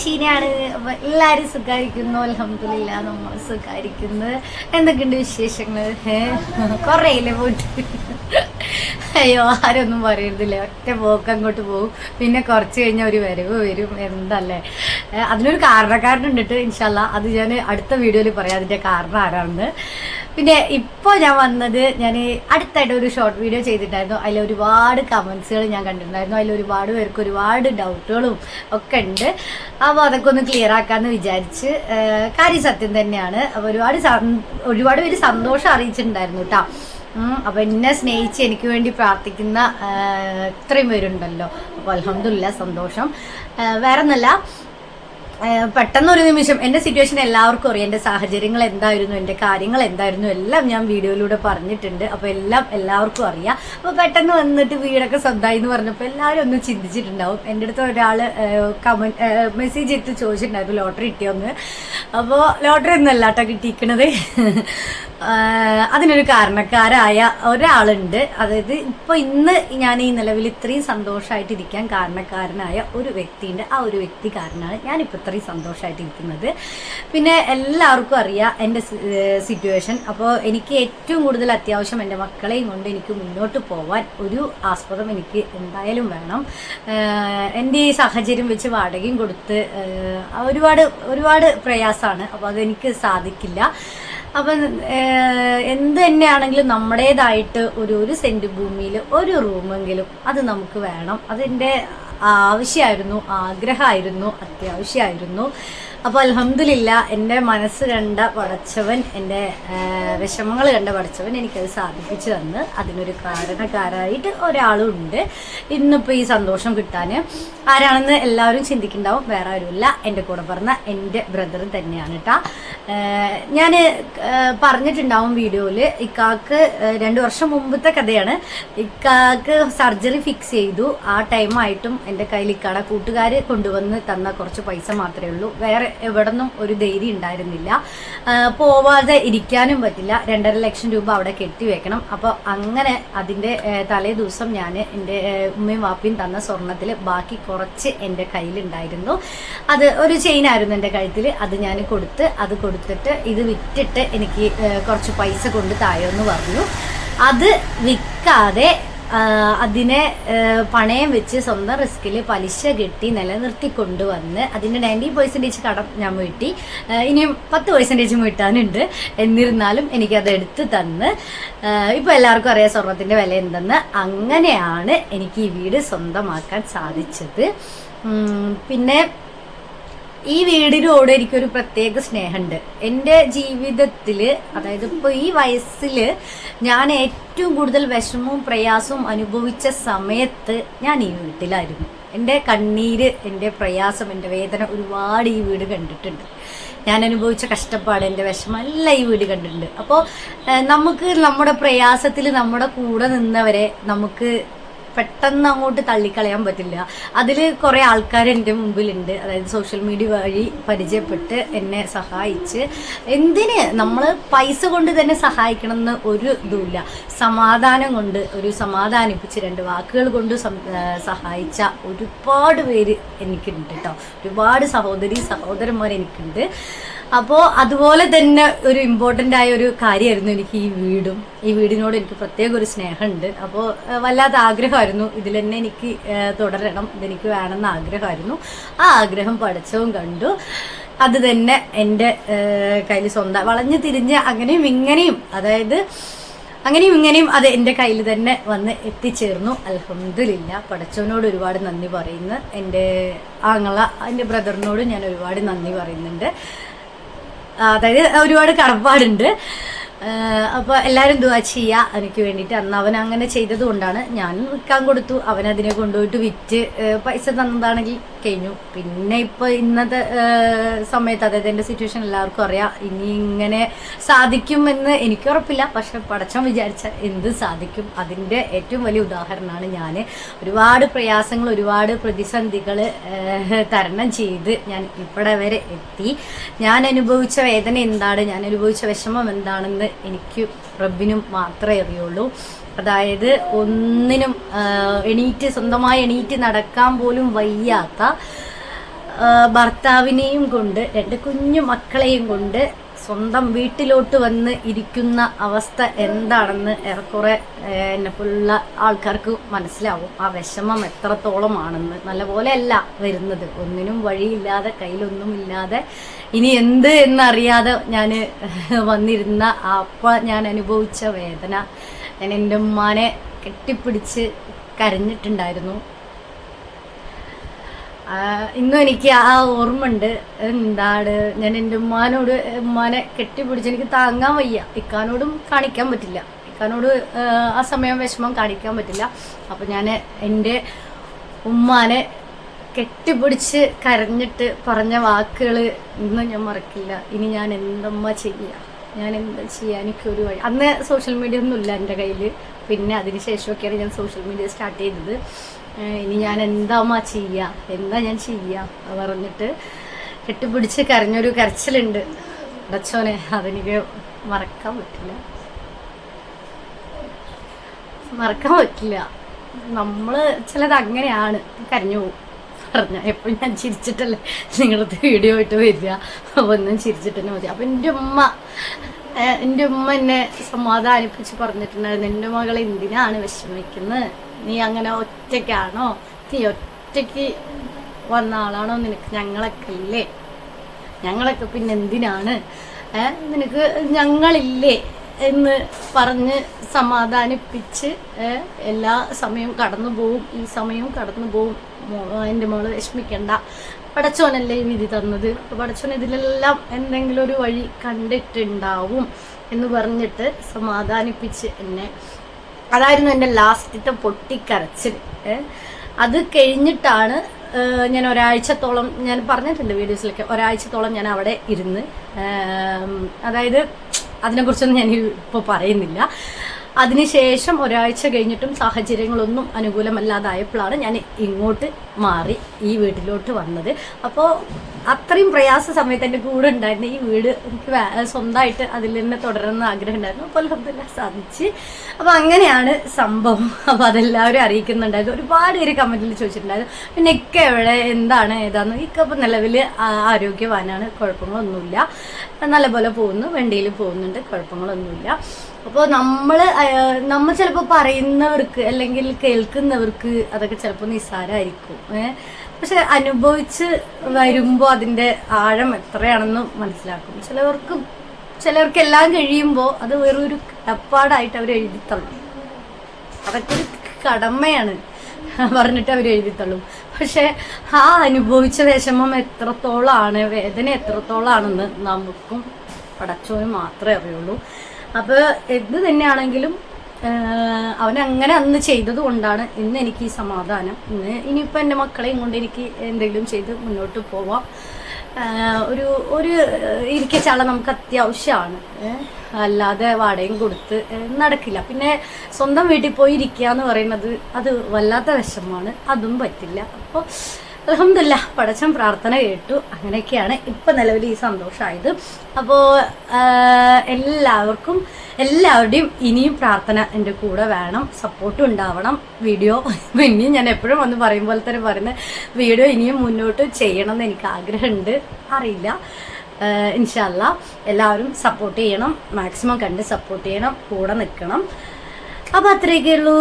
ഷീനയാണ്. അപ്പൊ എല്ലാരും സുഖായിരിക്കുന്നു, അൽഹംദുലില്ലാ നമ്മൾ സുഖായിരിക്കുന്നു. എന്തൊക്കെയുണ്ട് വിശേഷങ്ങൾ? കൊറേയില്ലേ പോയിട്ട്? അയ്യോ, ആരൊന്നും പറയരുതില്ല, ഒറ്റ പോക്ക് അങ്ങോട്ട് പോകും, പിന്നെ കുറച്ച് കഴിഞ്ഞാൽ ഒരു വരവ് വരും. എന്തല്ലേ, അതിനൊരു കാരണക്കാരനുണ്ടിട്ട് ഇൻഷാല്ലാ, അത് ഞാൻ അടുത്ത വീഡിയോയിൽ പറയാം അതിന്റെ കാരണം ആരാണെന്ന്. പിന്നെ ഇപ്പോൾ ഞാൻ വന്നത്, ഞാൻ അടുത്തായിട്ട് ഒരു ഷോർട്ട് വീഡിയോ ചെയ്തിട്ടുണ്ടായിരുന്നു. അതിൽ ഒരുപാട് കമൻസുകൾ ഞാൻ കണ്ടിട്ടുണ്ടായിരുന്നു. അതിൽ ഒരുപാട് പേർക്ക് ഒരുപാട് ഡൗട്ടുകളും ഒക്കെ ഉണ്ട്. അപ്പോൾ അതൊക്കെ ഒന്ന് ക്ലിയർ ആക്കാമെന്ന് വിചാരിച്ച്. കാര്യം സത്യം തന്നെയാണ്. അപ്പോൾ ഒരുപാട് പേര് സന്തോഷം അറിയിച്ചിട്ടുണ്ടായിരുന്നു കേട്ടോ. അപ്പോൾ എന്നെ സ്നേഹിച്ച് എനിക്ക് വേണ്ടി പ്രാർത്ഥിക്കുന്ന ഇത്രയും പേരുണ്ടല്ലോ. അപ്പോൾ അൽഹംദുലില്ലാ, സന്തോഷം. വേറെ ഒന്നല്ല, പെട്ടെന്നൊരു നിമിഷം എൻ്റെ സിറ്റുവേഷൻ എല്ലാവർക്കും അറിയാം. എൻ്റെ സാഹചര്യങ്ങൾ എന്തായിരുന്നു, എൻ്റെ കാര്യങ്ങൾ എന്തായിരുന്നു, എല്ലാം ഞാൻ വീഡിയോയിലൂടെ പറഞ്ഞിട്ടുണ്ട്. അപ്പോൾ എല്ലാവർക്കും അറിയാം. അപ്പോൾ പെട്ടെന്ന് വന്നിട്ട് വീടൊക്കെ സ്വന്തമായി എന്ന് പറഞ്ഞപ്പോൾ എല്ലാവരും ഒന്ന് ചിന്തിച്ചിട്ടുണ്ടാവും. എൻ്റെ അടുത്ത് ഒരാൾ മെസ്സേജ് ഇട്ട് ചോദിച്ചിട്ടുണ്ടായിരുന്നു ലോട്ടറി കിട്ടിയോന്ന്. അപ്പോൾ ലോട്ടറി ഒന്നല്ല കേട്ടോ കിട്ടിയിരിക്കണത്. അതിനൊരു കാരണക്കാരായ ഒരാളുണ്ട്. അതായത് ഇപ്പോൾ ഇന്ന് ഞാൻ ഈ നിലവിൽ ഇത്രയും സന്തോഷമായിട്ടിരിക്കാൻ കാരണക്കാരനായ ഒരു വ്യക്തിയുണ്ട്. ആ ഒരു വ്യക്തി കാരണമാണ് ഞാനിപ്പോൾ ഇത്രയും സന്തോഷമായിട്ടിരിക്കുന്നത്. പിന്നെ എല്ലാവർക്കും അറിയാം എൻ്റെ സിറ്റുവേഷൻ. അപ്പോൾ എനിക്ക് ഏറ്റവും കൂടുതൽ അത്യാവശ്യം എൻ്റെ മക്കളെയും കൊണ്ട് എനിക്ക് മുന്നോട്ട് പോവാൻ ഒരു ആസ്പദം എനിക്ക് എന്തായാലും വേണം. എൻ്റെ ഈ സാഹചര്യം വെച്ച് വാടകയും കൊടുത്ത് ഒരുപാട് പ്രയാസമാണ്. അപ്പോൾ അതെനിക്ക് സാധിക്കില്ല. അപ്പം എന്ത് തന്നെയാണെങ്കിലും നമ്മുടേതായിട്ട് ഒരു സെൻറ്റ് ഭൂമിയിൽ ഒരു റൂമെങ്കിലും അത് നമുക്ക് വേണം. അതെൻ്റെ ആവശ്യമായിരുന്നു, ആഗ്രഹമായിരുന്നു, അത്യാവശ്യമായിരുന്നു. അപ്പോൾ അൽഹംദുലില്ലാ, എൻ്റെ മനസ്സ് കണ്ട പടച്ചവൻ, എൻ്റെ വിഷമങ്ങൾ കണ്ട പടച്ചവൻ എനിക്കത് സാധിപ്പിച്ചു തന്ന്. അതിനൊരു കാരണക്കാരായിട്ട് ഒരാളും ഉണ്ട് ഇന്നിപ്പോൾ ഈ സന്തോഷം കിട്ടാൻ. ആരാണെന്ന് എല്ലാവരും ചിന്തിക്കുന്നുണ്ടാവും. വേറെ ആരുമില്ല, എൻ്റെ കൂടെ പറഞ്ഞ എൻ്റെ ബ്രദർ തന്നെയാണ് കേട്ടോ. ഞാൻ പറഞ്ഞിട്ടുണ്ടാവും വീഡിയോയിൽ, ഇക്കാക്ക് 2 വർഷം മുമ്പത്തെ കഥയാണ്. ഇക്കാക്ക് സർജറി ഫിക്സ് ചെയ്തു. ആ ടൈമായിട്ടും എൻ്റെ കയ്യിൽ ഇക്കാടെ കൂട്ടുകാർ കൊണ്ടുവന്ന് തന്ന കുറച്ച് പൈസ മാത്രമേ ഉള്ളൂ. വേറെ എവിടെ നിന്നും ഒരു ധൈര്യം ഉണ്ടായിരുന്നില്ല. പോവാതെ ഇരിക്കാനും പറ്റില്ല. 2.5 ലക്ഷം രൂപ അവിടെ കെട്ടിവെക്കണം. അപ്പോൾ അങ്ങനെ അതിൻ്റെ തലേ ദിവസം ഞാൻ എൻ്റെ ഉമ്മയും വാപ്പയും തന്ന സ്വർണ്ണത്തിൽ ബാക്കി കുറച്ച് എൻ്റെ കയ്യിലുണ്ടായിരുന്നു. അത് ഒരു ചെയിനായിരുന്നു എൻ്റെ കഴുത്തിൽ. അത് ഞാൻ കൊടുത്തിട്ട് ഇത് വിറ്റിട്ട് എനിക്ക് കുറച്ച് പൈസ കൊണ്ട് താഴെന്ന് പറഞ്ഞു. അത് വിൽക്കാതെ അതിനെ പണയം വെച്ച് സ്വന്തം റിസ്കിൽ പലിശ കെട്ടി നിലനിർത്തി കൊണ്ടുവന്ന് അതിൻ്റെ 90% കടം ഞാൻ വീട്ടി. ഇനിയും 10% വീട്ടാനുണ്ട്. എന്നിരുന്നാലും എനിക്കത് എടുത്ത് തന്ന്. ഇപ്പോൾ എല്ലാവർക്കും അറിയാം സ്വർണത്തിൻ്റെ വില എന്തെന്ന്. അങ്ങനെയാണ് എനിക്ക് ഈ വീട് സ്വന്തമാക്കാൻ സാധിച്ചത്. പിന്നെ ഈ വീടിനോട് എനിക്കൊരു പ്രത്യേക സ്നേഹമുണ്ട്. എൻ്റെ ജീവിതത്തിൽ, അതായത് ഇപ്പോൾ ഈ വയസ്സിൽ ഞാൻ ഏറ്റവും കൂടുതൽ വിഷമവും പ്രയാസവും അനുഭവിച്ച സമയത്ത് ഞാൻ ഈ വീട്ടിലായിരുന്നു. എൻ്റെ കണ്ണീര്, എൻ്റെ പ്രയാസം, എൻ്റെ വേദന ഒരുപാട് ഈ വീട് കണ്ടിട്ടുണ്ട്. ഞാൻ അനുഭവിച്ച കഷ്ടപ്പാട്, എൻ്റെ വിഷമം എല്ലാം ഈ വീട് കണ്ടിട്ടുണ്ട്. അപ്പോൾ നമുക്ക് നമ്മുടെ പ്രയാസത്തിൽ നമ്മുടെ കൂടെ നിന്നവരെ നമുക്ക് പെട്ടെന്ന് അങ്ങോട്ട് തള്ളിക്കളയാൻ പറ്റില്ല. അതിൽ കുറേ ആൾക്കാർ എൻ്റെ മുമ്പിലുണ്ട്. അതായത് സോഷ്യൽ മീഡിയ വഴി പരിചയപ്പെട്ട് എന്നെ സഹായിച്ച്, എന്തിന് നമ്മൾ പൈസ കൊണ്ട് തന്നെ സഹായിക്കണം എന്ന് ഒരു ഇതുമില്ല. സമാധാനം കൊണ്ട്, ഒരു സമാധാനിപ്പിച്ച് 2 വാക്കുകൾ കൊണ്ട് സഹായിച്ച ഒരുപാട് പേര് എനിക്കുണ്ട് കേട്ടോ. ഒരുപാട് സഹോദരന്മാർ എനിക്കുണ്ട്. അപ്പോൾ അതുപോലെ തന്നെ ഒരു ഇമ്പോർട്ടൻ്റ് ആയ ഒരു കാര്യമായിരുന്നു എനിക്ക് ഈ വീടും. ഈ വീടിനോട് എനിക്ക് പ്രത്യേക ഒരു സ്നേഹമുണ്ട്. അപ്പോൾ വല്ലാത്ത ആഗ്രഹമായിരുന്നു ഇതിൽ തന്നെ എനിക്ക് തുടരണം, ഇതെനിക്ക് വേണമെന്ന ആഗ്രഹമായിരുന്നു. ആ ആഗ്രഹം പഠിച്ചവും കണ്ടു. അത് തന്നെ എൻ്റെ കയ്യിൽ സ്വന്തം വളഞ്ഞു തിരിഞ്ഞ് അങ്ങനെയും ഇങ്ങനെയും, അതായത് അങ്ങനെയും ഇങ്ങനെയും അത് എൻ്റെ കയ്യിൽ തന്നെ വന്ന് എത്തിച്ചേർന്നു. അൽഹംദുലില്ലാ, പടച്ചവനോട് ഒരുപാട് നന്ദി പറയുന്നു. എൻ്റെ എൻ്റെ ബ്രദറിനോട് ഞാൻ ഒരുപാട് നന്ദി പറയുന്നുണ്ട്. അതായത് ഒരുപാട് കടപ്പാടുണ്ട്. അപ്പോൾ എല്ലാവരും ദുആ ചെയ്യുക എനിക്ക് വേണ്ടിയിട്ട്. അന്ന് അവൻ അങ്ങനെ ചെയ്തത് കൊണ്ടാണ് ഞാൻ വിൽക്കാൻ കൊടുത്തു. അവനതിനെ കൊണ്ടുപോയിട്ട് വിറ്റ് പൈസ തന്നതാണെങ്കിൽ കഴിഞ്ഞു. പിന്നെ ഇപ്പോൾ ഇന്നത്തെ സമയത്ത്, അതായത് എൻ്റെ സിറ്റുവേഷൻ എല്ലാവർക്കും അറിയാം. ഇനി ഇങ്ങനെ സാധിക്കുമെന്ന് എനിക്ക് ഉറപ്പില്ല. പക്ഷെ പടച്ചോൻ വിചാരിച്ചാൽ എന്ത് സാധിക്കും. അതിൻ്റെ ഏറ്റവും വലിയ ഉദാഹരണമാണ് ഞാൻ. ഒരുപാട് പ്രയാസങ്ങൾ, ഒരുപാട് പ്രതിസന്ധികൾ തരണം ചെയ്ത് ഞാൻ ഇവിടെ വരെ എത്തി. ഞാൻ അനുഭവിച്ച വേദന എന്താണ്, ഞാൻ അനുഭവിച്ച വിഷമം എന്താണെന്ന് എനിക്ക് റബ്ബിനും മാത്രമേ അറിയുള്ളൂ. അതായത് ഒന്നിനും സ്വന്തമായി എണീറ്റ് നടക്കാൻ പോലും വയ്യാത്ത ഭർത്താവിനെയും കൊണ്ട് 2 കുഞ്ഞു മക്കളെയും കൊണ്ട് സ്വന്തം വീട്ടിലോട്ട് വന്ന് ഇരിക്കുന്ന അവസ്ഥ എന്താണെന്ന് ഏറെക്കുറെ എന്നെപ്പോലുള്ള ആൾക്കാർക്ക് മനസ്സിലാവും. ആ വിഷമം എത്രത്തോളമാണെന്ന്. നല്ലപോലെ അല്ല വരുന്നത്, ഒന്നിനും വഴിയില്ലാതെ, കയ്യിലൊന്നുമില്ലാതെ, ഇനി എന്ത് എന്നറിയാതെ ഞാൻ വന്നിരുന്ന അപ്പോൾ ഞാൻ അനുഭവിച്ച വേദന. ഞാൻ എൻ്റെ ഉമ്മാനെ കെട്ടിപ്പിടിച്ച് കരഞ്ഞിട്ടുണ്ടായിരുന്നു. ഇന്നും എനിക്ക് ആ ഓർമ്മ ഉണ്ട്. എന്താണ്, ഞാൻ എൻ്റെ ഉമ്മാനെ കെട്ടിപ്പിടിച്ച് എനിക്ക് താങ്ങാൻ വയ്യ. ഇക്കാനോടും കാണിക്കാൻ പറ്റില്ല, ഇക്കാനോട് ആ സമയം വിഷമം കാണിക്കാൻ പറ്റില്ല. അപ്പം ഞാൻ എൻ്റെ ഉമ്മാനെ കെട്ടിപ്പിടിച്ച് കരഞ്ഞിട്ട് പറഞ്ഞ വാക്കുകൾ ഇന്നും ഞാൻ മറക്കില്ല. ഇനി ഞാൻ എന്തമ്മ ചെയ്യുക, ഞാൻ എന്താ ചെയ്യുക, എനിക്കൊരു വഴി. അന്ന് സോഷ്യൽ മീഡിയ ഒന്നുമില്ല എൻ്റെ കയ്യിൽ. പിന്നെ അതിന് ശേഷമൊക്കെയാണ് ഞാൻ സോഷ്യൽ മീഡിയ സ്റ്റാർട്ട് ചെയ്തത്. ഇനി ഞാൻ എന്താ ചെയ്യുക, എന്താ ഞാൻ ചെയ്യുക പറഞ്ഞിട്ട് കെട്ടിപ്പിടിച്ച് കരഞ്ഞൊരു കരച്ചിലുണ്ട്. അടച്ചോനെ, അതെനിക്ക് മറക്കാൻ പറ്റില്ല. നമ്മൾ ചിലത് അങ്ങനെയാണ്, കരഞ്ഞു പോകും. പറഞ്ഞ എപ്പോഴും ഞാൻ ചിരിച്ചിട്ടല്ലേ നിങ്ങളത് വീഡിയോ ആയിട്ട് വരിക, ഒന്നും ചിരിച്ചിട്ട് തന്നെ മതി. അപ്പം എൻ്റെ ഉമ്മ എന്നെ സമാധാനിപ്പിച്ച് പറഞ്ഞിട്ടുണ്ടായിരുന്നു, എൻ്റെ മകൾ എന്തിനാണ് വിഷമിക്കുന്നത്, നീ അങ്ങനെ ഒറ്റയ്ക്കാണോ, നീ ഒറ്റയ്ക്ക് വന്ന ആളാണോ, നിനക്ക് ഞങ്ങളൊക്കെ ഇല്ലേ, ഞങ്ങളൊക്കെ പിന്നെ എന്തിനാണ്, നിനക്ക് ഞങ്ങളില്ലേ എന്ന് പറഞ്ഞ് സമാധാനിപ്പിച്ച് എല്ലാ സമയവും കടന്നു പോവും, ഈ സമയവും കടന്നു പോവും, എൻ്റെ മോള് വിഷമിക്കണ്ട, പടച്ചോനല്ലേ ഈ വിധി തന്നത്, പടച്ചോൻ ഇതിലെല്ലാം എന്തെങ്കിലും ഒരു വഴി കണ്ടിട്ടുണ്ടാവും എന്ന് പറഞ്ഞിട്ട് സമാധാനിപ്പിച്ച് എന്നെ. അതായിരുന്നു എൻ്റെ ലാസ്റ്റത്തെ പൊട്ടിക്കരച്ചിൽ. അത് കഴിഞ്ഞിട്ടാണ് ഞാൻ ഒരാഴ്ചത്തോളം, ഞാൻ പറഞ്ഞിട്ടുണ്ട് വീഡിയോസിലൊക്കെ, ഒരാഴ്ചത്തോളം ഞാൻ അവിടെ ഇരുന്ന്, അതായത് അതിനെക്കുറിച്ചൊന്നും ഞാൻ ഇപ്പോൾ പറയുന്നില്ല. അതിനുശേഷം ഒരാഴ്ച കഴിഞ്ഞിട്ടും സാഹചര്യങ്ങളൊന്നും അനുകൂലമല്ലാതായപ്പോഴാണ് ഞാൻ ഇങ്ങോട്ട് മാറി ഈ വീട്ടിലോട്ട് വന്നത്. അപ്പോൾ അത്രയും പ്രയാസ സമയത്ത് എൻ്റെ കൂടെ ഉണ്ടായിരുന്ന ഈ വീട് എനിക്ക് സ്വന്തമായിട്ട് അതിൽ തന്നെ തുടരുന്ന ആഗ്രഹം ഉണ്ടായിരുന്നു. അപ്പോൾ അൽഹംദുലില്ലാഹ് സാധിച്ച്. അപ്പോൾ അങ്ങനെയാണ് സംഭവം. അപ്പോൾ അതെല്ലാവരും അറിയിക്കുന്നുണ്ടായിരുന്നു. ഒരുപാട് പേര് കമൻറ്റിൽ ചോദിച്ചിട്ടുണ്ടായിരുന്നു, പിന്നെ ഇക്ക എവിടെ, എന്താണ്, ഏതാന്ന്. ഇക്ക ഇപ്പോൾ നിലവിൽ ആരോഗ്യവാനാണ്, കുഴപ്പങ്ങളൊന്നുമില്ല, നല്ലപോലെ പോകുന്നു, വണ്ടിയിൽ പോകുന്നുണ്ട്, കുഴപ്പങ്ങളൊന്നുമില്ല. അപ്പോൾ നമ്മൾ ചിലപ്പോൾ പറയുന്നവർക്ക് അല്ലെങ്കിൽ കേൾക്കുന്നവർക്ക് അതൊക്കെ ചിലപ്പോൾ നിസ്സാരമായിരിക്കും. പക്ഷെ അനുഭവിച്ച് വരുമ്പോൾ അതിൻ്റെ ആഴം എത്രയാണെന്ന് മനസ്സിലാക്കും. ചിലവർക്ക് എല്ലാം കഴിയുമ്പോൾ അത് വെറൊരു കടപ്പാടായിട്ട് അവർ എഴുതിത്തള്ളും. അതൊക്കെ ഒരു കടമയാണ് പറഞ്ഞിട്ട് അവർ എഴുതിത്തള്ളും. പക്ഷെ ആ അനുഭവിച്ച വിഷമം എത്രത്തോളമാണ്, വേദന എത്രത്തോളാണെന്ന് നമുക്കും പടച്ചോനും മാത്രമേ അറിയുള്ളൂ. അപ്പോൾ എന്ത് തന്നെയാണെങ്കിലും അവനങ്ങനെ അന്ന് ചെയ്തത് കൊണ്ടാണ് ഇന്ന് എനിക്ക് ഈ സമാധാനം. ഇനിയിപ്പോൾ എൻ്റെ മക്കളെയും കൊണ്ട് എനിക്ക് എന്തെങ്കിലും ചെയ്ത് മുന്നോട്ട് പോവാം. ഒരു ഇരിക്കച്ചാള നമുക്ക് അത്യാവശ്യമാണ്, അല്ലാതെ വാടകയും കൊടുത്ത് നടക്കില്ല. പിന്നെ സ്വന്തം വീട്ടിൽ പോയി ഇരിക്കുക എന്ന് പറയുന്നത് അത് വല്ലാത്ത വിഷമമാണ്, അതും പറ്റില്ല. അപ്പോൾ അൽഹംദുലില്ലാഹ് പടച്ചോൻ പ്രാർത്ഥന കേട്ടു. അങ്ങനെയൊക്കെയാണ് ഇപ്പം നിലവിൽ ഈ സന്തോഷമായത്. അപ്പോൾ എല്ലാവരുടെയും ഇനിയും പ്രാർത്ഥന എൻ്റെ കൂടെ വേണം, സപ്പോർട്ടും ഉണ്ടാവണം. വീഡിയോ ഇനിയും ഞാൻ എപ്പോഴും വന്ന് പറയും പോലെ തന്നെ പറയുന്ന വീഡിയോ ഇനിയും മുന്നോട്ട് ചെയ്യണം എന്ന് എനിക്ക് ആഗ്രഹമുണ്ട്. അറിയില്ല, ഇൻഷാ അല്ലാഹ് എല്ലാവരും സപ്പോർട്ട് ചെയ്യണം, മാക്സിമം കണ്ട് സപ്പോർട്ട് ചെയ്യണം, കൂടെ നിൽക്കണം. അപ്പോൾ അത്രയൊക്കെ ഉള്ളൂ.